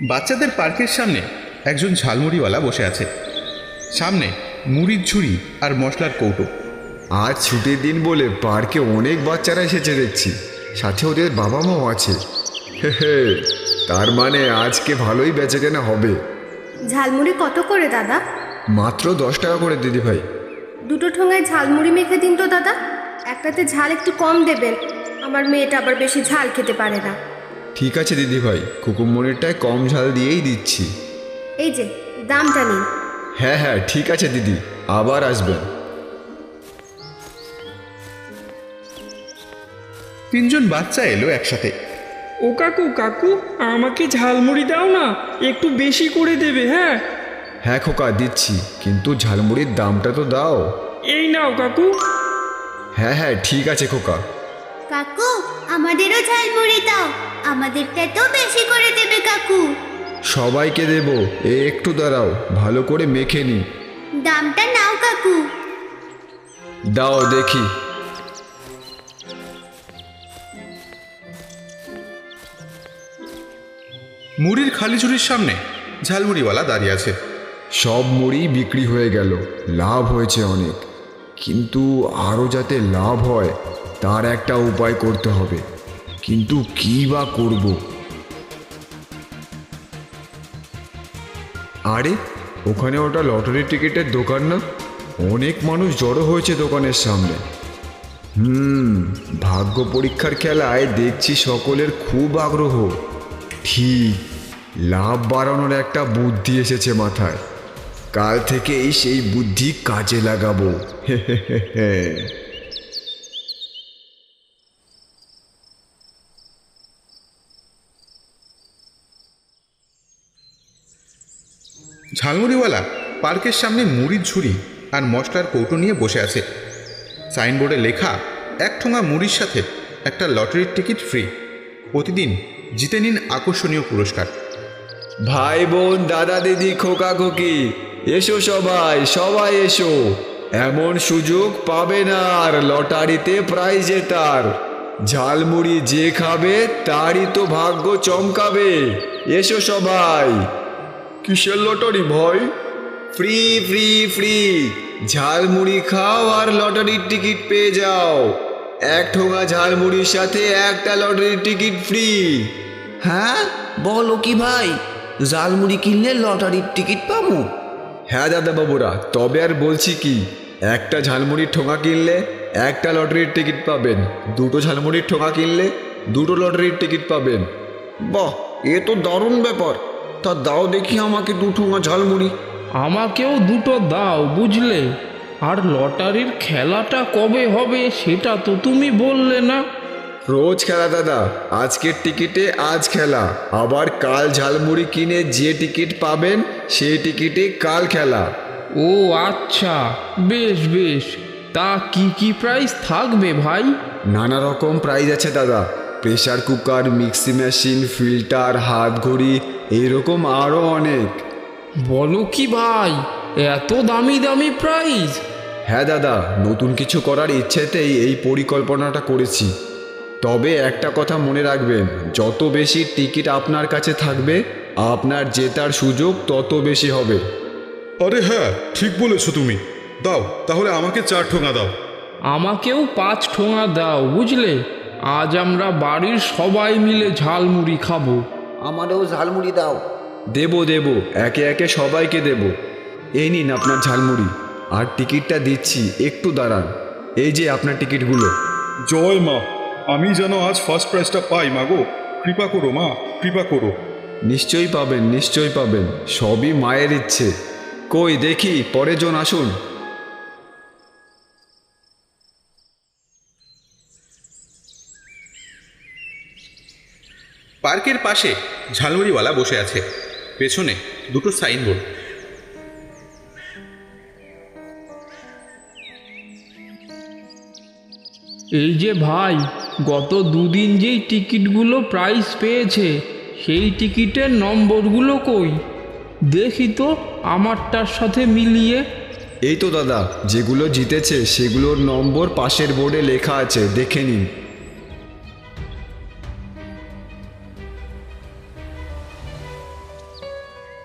বাচ্চাদের পার্কের সামনে একজন ঝালমুড়িওয়ালা বসে আছে। সামনে মুড়ির ঝুড়ি আর মশলার কৌটো। আজ ছুটির দিন বলে পার্কে অনেক বাচ্চারা এসেছে দেখছি, সাথে ওদের বাবা মাও আছে। হে, তার মানে আজকে ভালোই বেচাকেনা হবে। ঝালমুড়ি কত করে দাদা? মাত্র 10 টাকা করে দিদি ভাই। দুটো ঠোঙায় ঝালমুড়ি মেখে দিন তো দাদা। একটাতে ঝাল একটু কম দেবেন, আমার মেয়েটা আবার বেশি ঝাল খেতে পারে না। ঠিক আছে দিদি ভাই, কুকুমনিরটায় কম ঝাল দিয়েই দিচ্ছি। এই যে দামটা নিন। হ্যাঁ হ্যাঁ ঠিক আছে দিদি, আবার আসবেন। তিনজন বাচ্চা এলো একসাথে। ও কাকু কাকু, আমাকে ঝালমুড়ি দাও না, একটু বেশি করে দেবে। হ্যাঁ হ্যাঁ খোকা দিচ্ছি, কিন্তু ঝালমুড়ির দামটা তো দাও। এই নাও কাকু। হ্যাঁ হ্যাঁ ঠিক আছে খোকা। কাকু আমাদেরও ঝালমুড়ি দাও, আমাদেরটা তো বেশি করে দেবে কাকু। সবাইকে দেব, একটু দাঁড়াও, ভালো করে মেখে নি। দামটা নাও কাকু। দাও দেখি। মুড়ির খালি ঝুড়ির সামনে ঝালমুড়িওয়ালা দাঁড়িয়ে আছে। সব মুড়ি বিক্রি হয়ে গেল, লাভ হয়েছে অনেক, কিন্তু আরও যাতে লাভ হয় তার একটা উপায় করতে হবে। কিন্তু কী বা করব? আরে ওখানে ওটা লটারির টিকিটের দোকান না? অনেক মানুষ জড়ো হয়েছে দোকানের সামনে। ভাগ্য পরীক্ষার খেলায় দেখছি সকলের খুব আগ্রহ। ঠিক, লাভ বাড়ানোর একটা বুদ্ধি এসেছে মাথায়। কাল থেকেই সেই বুদ্ধি কাজে লাগাবো। ঝালমুড়িওয়ালা পার্কের সামনে মুড়ির ঝুড়ি আর মশলার কৌটো নিয়ে বসে আছে। সাইনবোর্ডে লেখা, 1 ঠোঙা মুড়ির সাথে একটা লটারির টিকিট ফ্রি। প্রতিদিন জিতে নিন আকর্ষণীয় পুরস্কার। ভাই বোন দাদা দিদি খোকা খোকি, এসো সবাই সবাই এসো। এমন সুযোগ পাবে না আর লটারিতে প্রাইজ জেতার। ঝালমুড়ি যে খাবে তারই তো ভাগ্য চমকাবে। এসো সবাই। কিসের লটারি ভাই? ফ্রি ফ্রি ফ্রি, ঝালমুড়ি খাও আর লটারির টিকিট পেয়ে যাও। 1 ঠোঙা ঝালমুড়ির সাথে একটা লটারির টিকিট ফ্রি। হ্যাঁ বলো কি ভাই, ঝালমুড়ি কিনলে লটারির টিকিট পাবো? হ্যাঁ দাদা বাবুরা, তবে আর বলছি কি, একটা ঝালমুড়ির ঠোঙা কিনলে একটা লটারির টিকিট পাবেন, 2টো ঝালমুড়ির ঠোঙা কিনলে 2টো লটারির টিকিট পাবেন। বাহ, এ তো দারুণ ব্যাপার। তা দাও দেখি আমাকে 2 ঠোঙা ঝালমুড়ি। আমাকেও দুটো দাও বুঝলে। আর লটারির খেলাটা কবে হবে সেটা তো তুমি বললে না। রোজ খেলা দাদা, আজকের টিকিটে আজ খেলা, আবার কাল ঝালমুড়ি কিনে যে টিকিট পাবেন সেই টিকিটে কাল খেলা। ও আচ্ছা, বেশ বেশ। তা কি কি প্রাইস থাকবে ভাই? নানা রকম প্রাইজ আছে দাদা, pressure cooker, mixie machine, filter, হাত ঘড়ি, এইরকম আরও অনেক। বলো কি ভাই, এত দামি দামি প্রাইস? হ্যাঁ দাদা, নতুন কিছু করার ইচ্ছেতেই এই পরিকল্পনাটা করেছি। তবে একটা কথা মনে রাখবেন, যত বেশি টিকিট আপনার কাছে থাকবে আপনার জেতার সুযোগ তত বেশি হবে। আরে হ্যাঁ, ঠিক বলেছো তুমি। দাও তাহলে আমাকে 4 ঠোঙা দাও। আমাকেও 5 ঠোঙা দাও বুঝলে। আজ আমরা বাড়ির সবাই মিলে ঝালমুড়ি খাবো। আমারও ঝালমুড়ি দাও। দেবো দেবো, একে একে সবাইকে দেবো। এই নিন আপনার ঝালমুড়ি, আর টিকিটটা দিচ্ছি, একটু দাঁড়ান। এই যে আপনার টিকিটগুলো। জয় মা, আমি যেন আজ ফার্স্ট প্রাইজটা পাই। মাগো কৃপা করো মা, কৃপা করো। নিশ্চয়ই পাবেন, নিশ্চয়ই পাবেন, সবই মায়ের ইচ্ছে। কই দেখি পরের জন আসুন। পার্কের পাশে ঝালমুড়িওয়ালা বসে আছে। পেছনে 2টো সাইনবোর্ড। এই যে ভাই, গত দুদিন যেই টিকিটগুলো প্রাইজ পেয়েছে সেই টিকিটের নম্বরগুলো কই? দেখি তো আমারটার সাথে মিলিয়ে। এই তো দাদা, যেগুলো জিতেছে সেগুলোর নম্বর পাশের বোর্ডে লেখা আছে, দেখে নিন।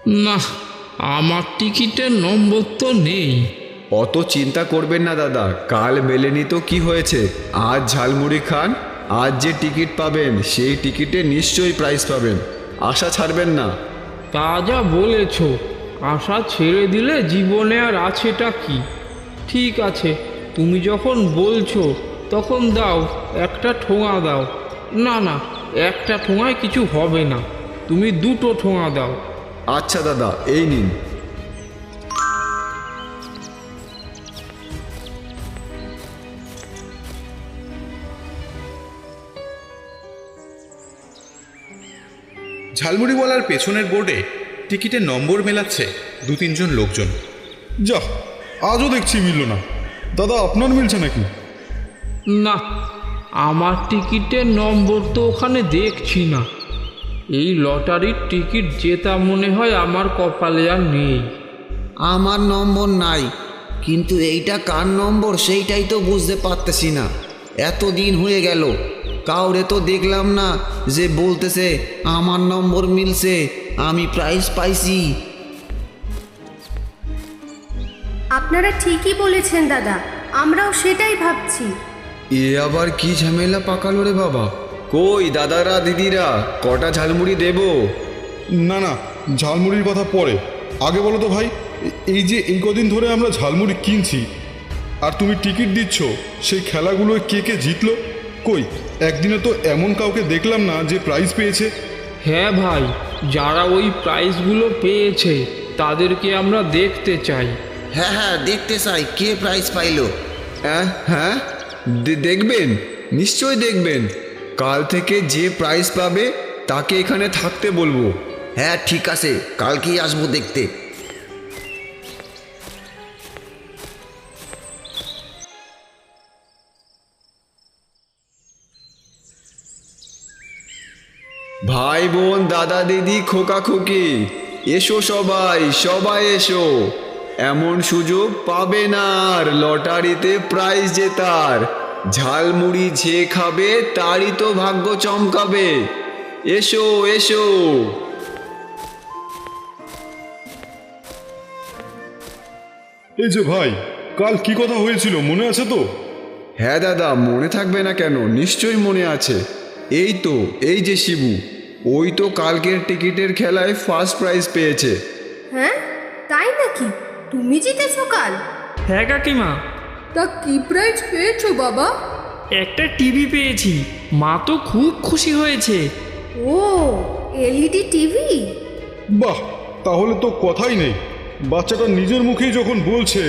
না, আমার টিকিটের নম্বর তো নেই। অত চিন্তা করবেন না দাদা, কাল মেলেনি তো কি হয়েছে? আজ ঝালমুড়ি খান, আজ যে টিকিট পাবেন সেই টিকিটে নিশ্চয়ই প্রাইজ পাবেন, আশা ছাড়বেন না। তা যা বলেছ, আশা ছেড়ে দিলে জীবনে আর আছেটা কি? ঠিক আছে, তুমি যখন বলছো তখন দাও, একটা ঠোঙা দাও। না না, একটা ঠোঙায় কিছু হবে না, তুমি দুটো ঠোঙা দাও। আচ্ছা দাদা, এই নিন। ঝালমুড়িওয়ালার পেছনের বোর্ডে টিকিটের নম্বর মেলাচ্ছে 2-3 জন লোকজন। যা, আজও দেখছি মিলল না। দাদা, আপনার মিলছে নাকি? না, আমার টিকিটের নম্বর তো ওখানে দেখছি না। এই লটারির টিকিট জেতা মনে হয় আমার কপালে আর নেই। আমার নম্বর নাই, কিন্তু এইটা কার নম্বর সেইটাই তো বুঝতে পারতেছি না। এতদিন হয়ে গেল, কাউরে তো দেখলাম না যে বলতেছে আমার নম্বর মিলছে, আমি প্রাইজ পাইছি। আপনারা ঠিকই বলেছেন দাদা, আমরাও সেটাই ভাবছি। এ আবার কি ঝামেলা পাকালো রে বাবা? কই দাদারা দিদিরা, কটা ঝালমুড়ি দেবো? না না, ঝালমুড়ির কথা পরে, আগে বলো তো ভাই, এই যে এই কদিন ধরে আমরা ঝালমুড়ি কিনছি আর তুমি টিকিট দিচ্ছ, সেই খেলাগুলোয় কে কে জিতলো? কই একদিনে তো এমন কাউকে দেখলাম না যে প্রাইজ পেয়েছে। হ্যাঁ ভাই, যারা ওই প্রাইজগুলো পেয়েছে তাদেরকে আমরা দেখতে চাই। হ্যাঁ হ্যাঁ, দেখতে চাই কে প্রাইজ পাইলো। হ্যাঁ, দেখবেন, নিশ্চয় দেখবেন। কাল থেকে যে প্রাইজ পাবে তাকে এখানে থাকতে বলবো। হ্যাঁ ঠিক আছে, কালকেই আসবো দেখতে। ভাই বোন দাদা দিদি খোকা খুকি, এসো সবাই, সবাই এসো। এমন সুযোগ পাবে না আর লটারিতে প্রাইজ জেতার। ঝালমুড়ি যে খাবে তারই তো ভাগ্য চমকাবে। এসো এসো। এই যে ভাই, কাল কি কথা হয়েছিল মনে আছে তো? হ্যাঁ দাদা, মনে থাকবে না কেন, নিশ্চয়ই মনে আছে। এই তো, এই যে শিবু, ওই তো কালকের টিকিটের খেলায় ফার্স্ট প্রাইজ পেয়েছে। হ্যাঁ, তাই নাকি? তুমি জিতেছো কাল? হ্যাঁ কাকিমা, তা কি প্রাইজ পেয়েছো বাবা? একটা টিভি পেয়েছি, মা তো খুব খুশি হয়েছে। ও, এলইডি টিভি? বাহ, তাহলে তো কথাই নেই, বাচ্চাটা নিজের মুখেই যখন বলছে।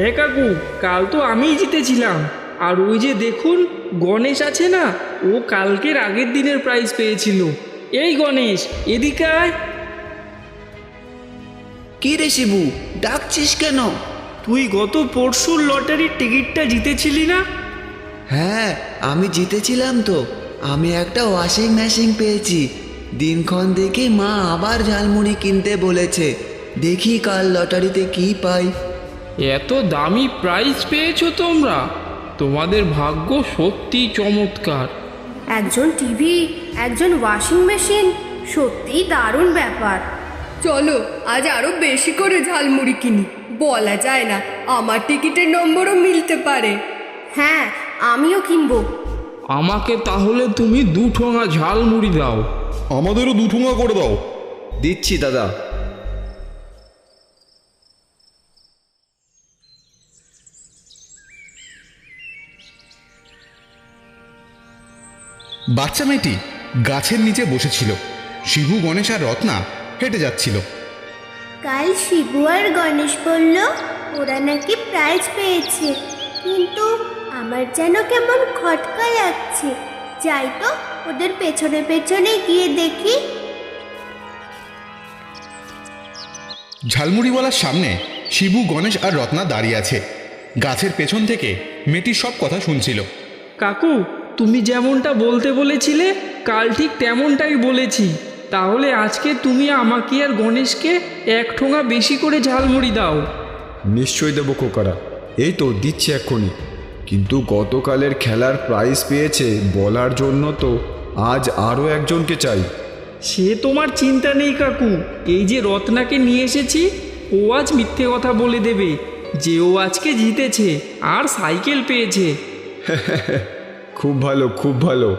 এ কাকু, কাল তো আমিই জিতেছিলাম। আর ওই যে দেখুন, গণেশ আছে না, ও কালকের আগের দিনের প্রাইজ পেয়েছিল। এই গণেশ, এদিকে আয়। কি রে শিবু, ডাকছিস কেন? তুই গত পরশুর লটারির টিকিটটা জিতেছিলি না? হ্যাঁ, আমি জিতেছিলাম তো। আমি একটা ওয়াশিং মেশিন পেয়েছি। দিনক্ষণ দেখে মা আবার ঝালমুড়ি কিনতে বলেছে। দেখি কাল লটারিতে কি পাই। এত দামি প্রাইজ পেয়েছো তোমরা, তোমাদের ভাগ্য সত্যি চমৎকার। একজন টিভি, একজন ওয়াশিং মেশিন, সত্যি দারুণ ব্যাপার। চলো আজ আরো বেশি করে ঝালমুড়ি কিনি, বলা যায় না আমার টিকিটের নম্বরও মিলতে পারে। হ্যাঁ, আমিও কিনবো। আমাকে তাহলে তুমি 2 ঠোঙা ঝালমুড়ি দাও। আমাদেরও 2 ঠোঙা করে দাও। দিচ্ছি দাদা। বাচ্চা মেয়েটি গাছের নিচে বসেছিল। শিবু, গণেশ আর রত্না হেঁটে যাচ্ছিল। কাল শিবু আর গণেশ বলল ওরা নাকি প্রাইজ পেয়েছে, কিন্তু আমার যেন কেমন খটকা লাগছে। যাই তো ওদের পেছনে পেছনে গিয়ে দেখি। ঝালমুড়িওয়ালার সামনে শিবু, গণেশ আর রত্না দাঁড়িয়ে আছে। গাছের পেছন থেকে মেয়েটি সব কথা শুনছিল। কাকু, তুমি যেমনটা বলতে বলেছিলে কাল ঠিক তেমনটাই বলেছি। তাহলে আজকে তুমি আমাকে আর গণেশকে 1 ঠোঙা বেশি করে ঝালমুড়ি দাও। নিশ্চয়ই দেবো খোকারা, এই তো দিচ্ছি এক্ষুনি। কিন্তু গতকালের খেলার প্রাইজ পেয়েছে বলার জন্য তো আজ আরও একজনকে চাই। সে তোমার চিন্তা নেই কাকু, এই যে রত্নাকে নিয়ে এসেছি, ও আজ মিথ্যে কথা বলে দেবে যে ও আজকে জিতেছে আর সাইকেল পেয়েছে। খুব ভালো, খুব ভালো,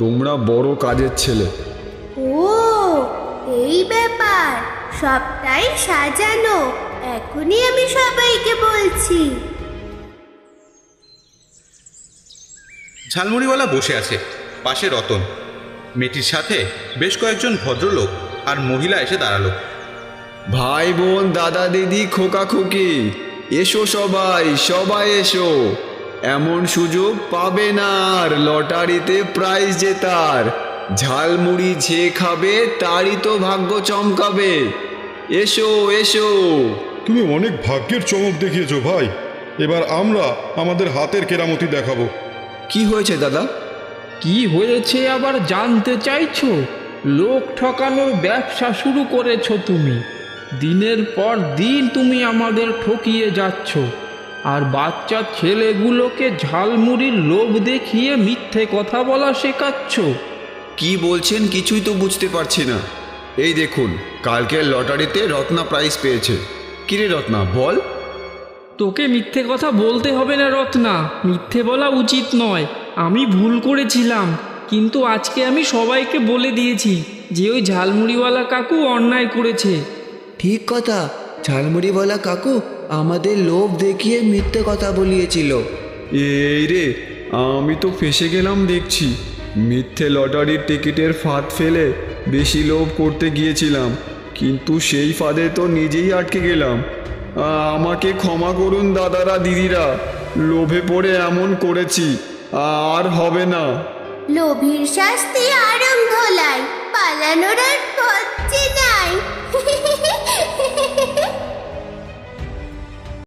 তোমরা বড় কাজের ছেলে। ও এই ব্যাপার, সবটাই সাজানো। এখনই আমি সবাইকে বলছি। ঝালমুড়িওয়ালা বসে আছে, পাশে রতন। মেয়েটির সাথে বেশ কয়েকজন ভদ্রলোক আর মহিলা এসে দাঁড়ালো। ভাই বোন দাদা দিদি খোকা খুকি, এসো সবাই, সবাই এসো। এমন সুযোগ পাবে না আর লটারিতে প্রাইজ জেতার। ঝালমুড়ি যে খাবে তারই তো ভাগ্য চমকাবে। এসো এসো। তুমি অনেক ভাগ্যের চমক দেখিয়েছো ভাই। এবার আমরা আমাদের হাতের কেরামতি দেখাবো। কি হয়েছে দাদা? কি হয়েছে আবার জানতে চাইছো? লোক ঠকানোর ব্যবসা শুরু করেছো তুমি। দিনের পর দিন তুমি আমাদের ঠকিয়ে যাচ্ছ, আর বাচ্চা ছেলেগুলোকে ঝালমুড়ির লোভ দেখিয়ে মিথ্যে কথা বলা শেখাচ্ছ। কি বলছেন কিছুই তো বুঝতে পারছি না। এই দেখুন, কালকের লটারিতে রত্না প্রাইজ পেয়েছে। কিরে রত্না, বল। তোকে মিথ্যে কথা বলতে হবে না রত্না, মিথ্যে বলা উচিত নয়। আমি ভুল করেছিলাম, কিন্তু আজকে আমি সবাইকে বলে দিয়েছি যে ওই ঝালমুড়িওয়ালা কাকু অন্যায় করেছে। ঠিক কথা, ঝালমুড়িওয়ালা কাকু আমাদের লোভ দেখিয়ে মিথ্যে কথা বলিয়েছিল। এই রে, আমি তো ফেঁসে গেলাম দেখছি। মিথ্যে লটারির টিকিটের ফাঁদ ফেলে বেশি লোভ করতে গিয়েছিলাম, কিন্তু সেই ফাঁদে তো নিজেই আটকে গেলাম। আমাকে ক্ষমা করুন দাদারা দিদিরা, লোভে পড়ে এমন করেছি, আর হবে না। লোভীর শাস্তি আরম ধোলাই, পালানোর আর পথ চেনা।